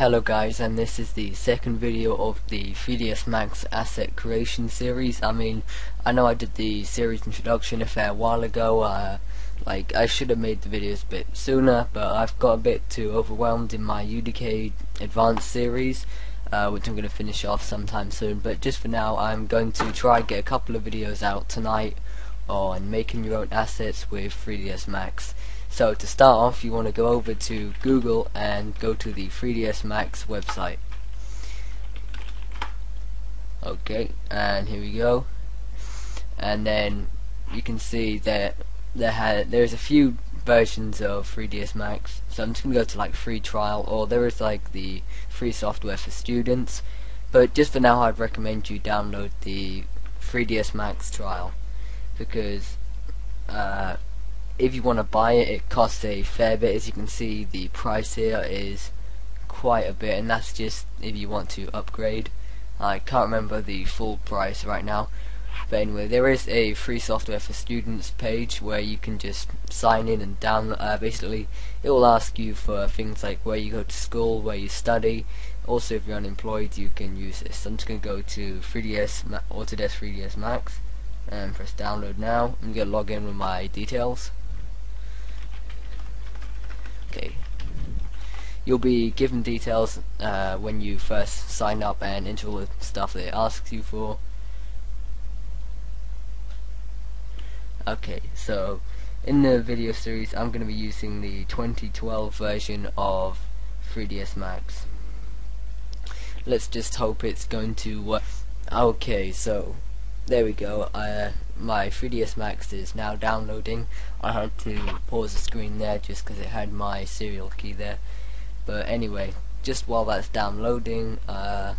Hello guys, and this is the second video of the 3ds Max asset creation series. I know I did the series introduction a fair while ago. I should have made the videos a bit sooner, but I've got a bit too overwhelmed in my UDK advanced series, which I'm going to finish off sometime soon. But just for now, I'm going to try and get a couple of videos out tonight on making your own assets with 3ds Max. So to start off, you want to go over to Google and go to the 3ds Max website. Okay, and here we go. And then you can see that there's a few versions of 3ds Max. So I'm just going to go to like free trial, or there is like the free software for students. But just for now, I'd recommend you download the 3ds Max trial, because if you want to buy it, it costs a fair bit. As you can see, the price here is quite a bit, and that's just if you want to upgrade. I can't remember the full price right now, but anyway, there is a free software for students page where you can just sign in and download. Basically, it will ask you for things like where you go to school, where you study. Also, if you're unemployed, you can use this. I'm just going to go to Autodesk 3ds Max and press download now. I'm going to log in with my details. Okay, you'll be given details when you first sign up and enter all the stuff that it asks you for. Okay, so in the video series, I'm going to be using the 2012 version of 3ds Max. Let's just hope it's going to work. Okay, so there we go. My 3ds Max is now downloading. I had to pause the screen there just because it had my serial key there. But anyway, just while that's downloading, I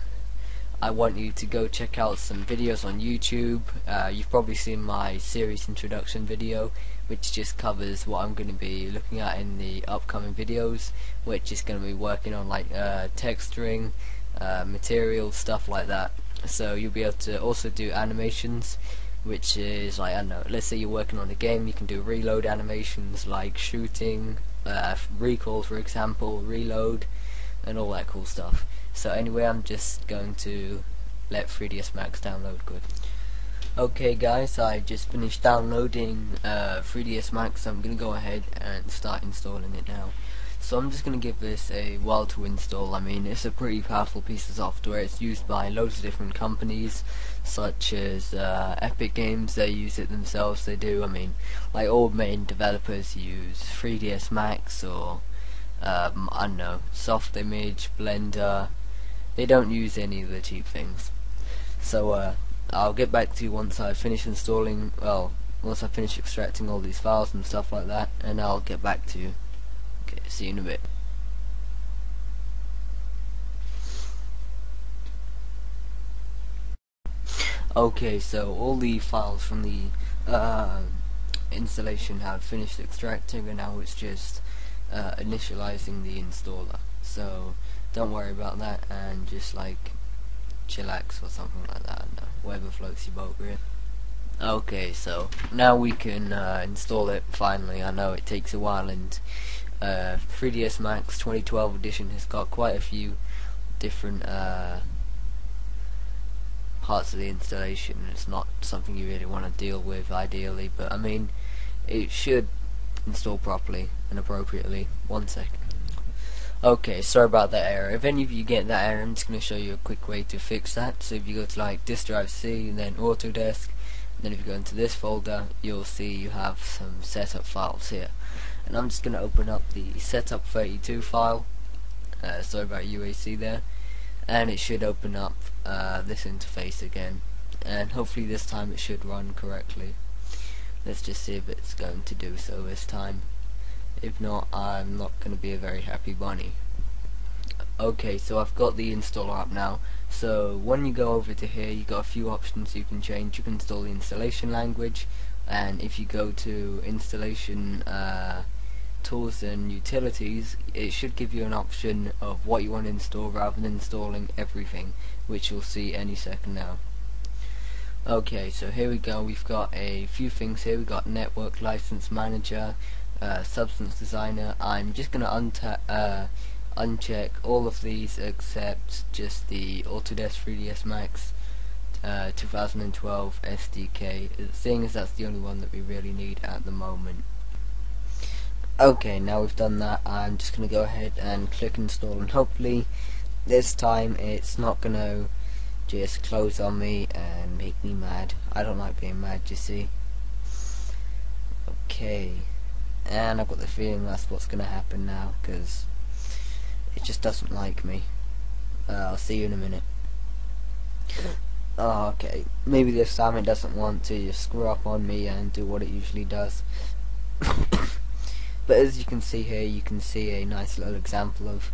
want you to go check out some videos on YouTube. You've probably seen my series introduction video, which just covers what I'm going to be looking at in the upcoming videos, which is going to be working on like texturing, materials, stuff like that. So you'll be able to also do animations, which is like, I don't know, let's say you're working on a game, you can do reload animations like shooting, recoil for example, reload, and all that cool stuff. So anyway, I'm just going to let 3ds Max download good. Okay guys, I just finished downloading 3ds Max, so I'm going to go ahead and start installing it now. So I'm just going to give this a while to install. It's a pretty powerful piece of software. It's used by loads of different companies, such as Epic Games. They use it themselves. They do. Like all main developers use 3ds Max, or I don't know, Softimage, Blender. They don't use any of the cheap things. So I'll get back to you once I finish installing. Well, once I finish extracting all these files and stuff like that, and I'll get back to you. Okay, see you in a bit. Okay, so all the files from the installation have finished extracting, and now it's just initializing the installer. So don't worry about that, and just like chillax or something like that. I don't know, whatever floats your boat really. Okay, so now we can install it finally. I know it takes a while, and 3ds Max 2012 edition has got quite a few different parts of the installation. It's not something you really want to deal with ideally, but it should install properly and appropriately. 1 second. Okay, sorry about that error. If any of you get that error, I'm just going to show you a quick way to fix that. So if you go to like disk drive C and then Autodesk, and then if you go into this folder, you'll see you have some setup files here. And I'm just going to open up the setup32 file. Sorry about UAC there. And it should open up this interface again. And hopefully this time it should run correctly. Let's just see if it's going to do so this time. If not, I'm not going to be a very happy bunny. Okay, so I've got the installer up now. So when you go over to here, you got a few options you can change. You can install the installation language, and if you go to installation tools and utilities, it should give you an option of what you want to install rather than installing everything, which you'll see any second now. Okay, so here we go. We've got a few things here. We've got Network License Manager, Substance Designer. I'm just going to uncheck all of these except just the Autodesk 3ds Max 2012 SDK, seeing as that's the only one that we really need at the moment. Okay, now we've done that, I'm just going to go ahead and click install, and hopefully this time it's not going to just close on me and make me mad. I don't like being mad, you see. Okay, and I've got the feeling that's what's going to happen now, because it just doesn't like me. I'll see you in a minute. Oh, okay, maybe this time it doesn't want to just screw up on me and do what it usually does. But as you can see here, you can see a nice little example of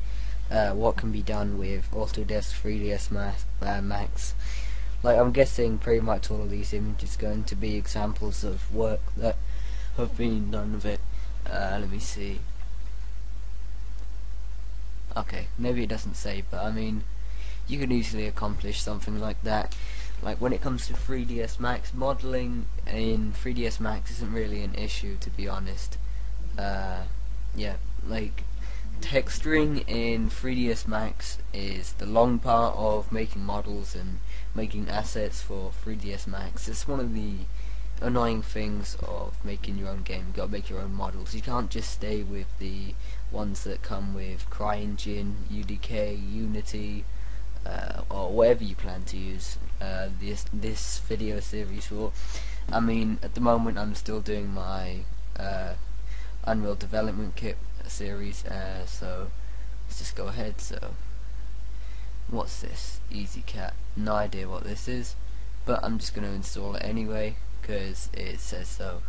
what can be done with Autodesk 3ds Max. Like, I'm guessing pretty much all of these images are going to be examples of work that have been done with it. Let me see. Okay, maybe it doesn't say, but I mean, you can easily accomplish something like that. Like, when it comes to 3ds Max, modeling in 3ds Max isn't really an issue, to be honest. Yeah, like, texturing in 3ds Max is the long part of making models and making assets for 3ds Max. It's one of the annoying things of making your own game. You gotta make your own models. You can't just stay with the ones that come with CryEngine, UDK, Unity, or whatever you plan to use this video series for. I mean, at the moment I'm still doing my Unreal Development Kit series, so let's just go ahead. So, what's this? EasyCat. No idea what this is, but I'm just going to install it anyway because it says so.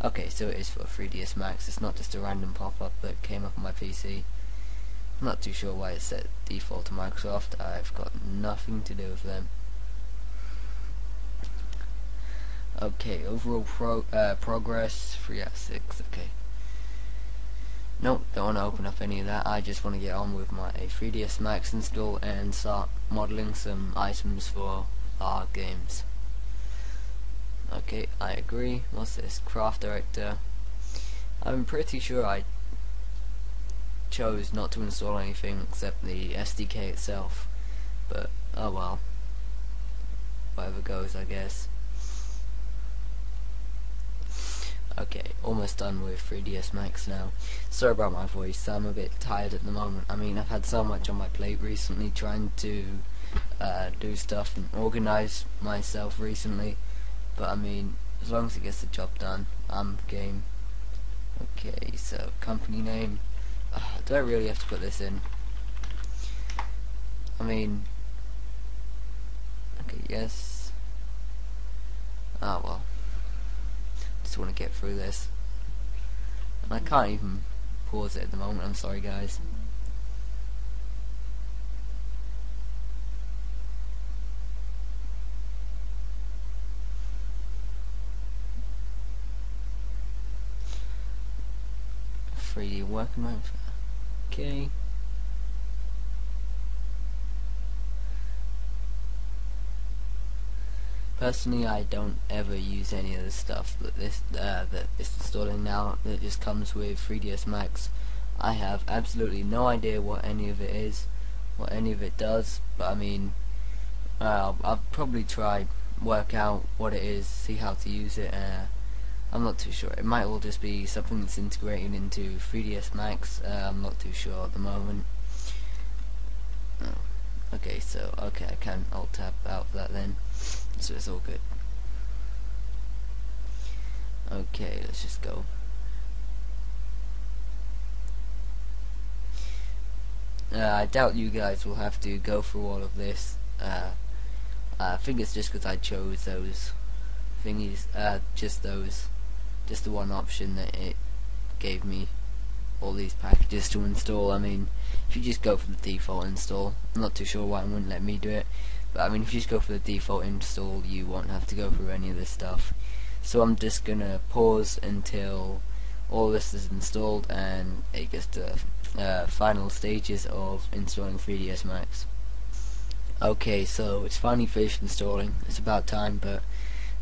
Okay, so it is for 3ds Max. It's not just a random pop-up that came up on my PC. I'm not too sure why it's set default to Microsoft. I've got nothing to do with them. Okay, overall progress 3 out of 6. Okay. Nope, don't want to open up any of that. I just want to get on with my 3ds Max install and start modeling some items for our games. Okay, I agree. What's this? Craft Director. I'm pretty sure I chose not to install anything except the SDK itself, but oh well, whatever goes, I guess. Okay, almost done with 3ds Max now. Sorry about my voice, I'm a bit tired at the moment. I mean, I've had so much on my plate recently, trying to do stuff and organize myself recently, but I mean, as long as it gets the job done, I'm game. Okay, so company name. Do I really have to put this in? I mean, okay, yes. Oh well. Just want to get through this. And I can't even pause it at the moment, I'm sorry guys. .3D working mode. Okay. Personally, I don't ever use any of the stuff that that is installing now that just comes with 3ds Max. I have absolutely no idea what any of it is, what any of it does, but I mean, I'll probably try work out what it is, see how to use it. I'm not too sure. It might all just be something that's integrated into 3ds Max. I'm not too sure at the moment. Oh. Okay, so okay, I can alt tab out of that then, so it's all good. Okay, let's just go. I doubt you guys will have to go through all of this. I think it's just because I chose those thingies, just the one option that it gave me all these packages to install. I mean, if you just go for the default install, I'm not too sure why it wouldn't let me do it, but I mean, if you just go for the default install, you won't have to go through any of this stuff. So I'm just gonna pause until all this is installed and it gets to final stages of installing 3ds Max. Okay, so it's finally finished installing. It's about time, but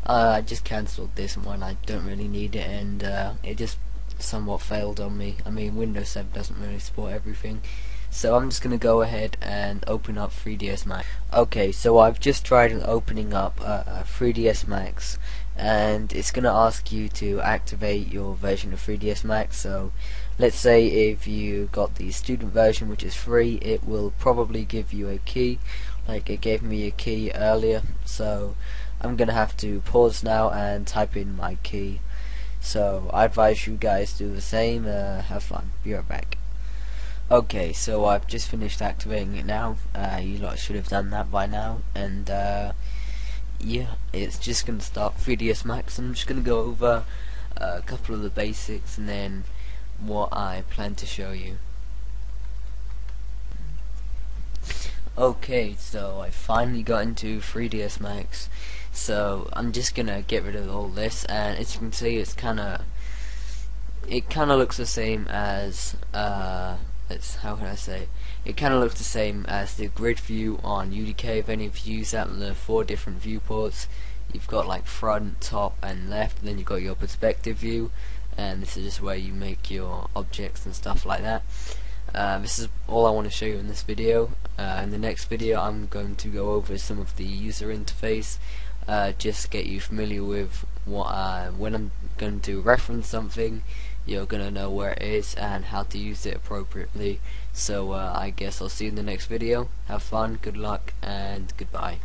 I just cancelled this one. I don't really need it, and it just somewhat failed on me. I mean, Windows 7 doesn't really support everything. So I'm just going to go ahead and open up 3ds Max. Okay, so I've just tried opening up 3ds Max, and it's going to ask you to activate your version of 3ds Max. So let's say if you got the student version, which is free, it will probably give you a key, like it gave me a key earlier. So I'm going to have to pause now and type in my key. So I advise you guys do the same. Have fun. Be right back. Okay, so I've just finished activating it now. You lot should have done that by now, and yeah, it's just going to start 3ds Max. I'm just going to go over a couple of the basics and then what I plan to show you. Okay, so I finally got into 3ds Max, so I'm just going to get rid of all this, and as you can see, it kind of looks the same as how can I say? It kind of looks the same as the grid view on UDK. If any of you use that, the 4 different viewports, you've got like front, top, and left. And then you've got your perspective view, and this is just where you make your objects and stuff like that. This is all I want to show you in this video. In the next video, I'm going to go over some of the user interface, just get you familiar with what when I'm going to reference something, you're gonna know where it is and how to use it appropriately. So I guess I'll see you in the next video. Have fun, good luck, and goodbye.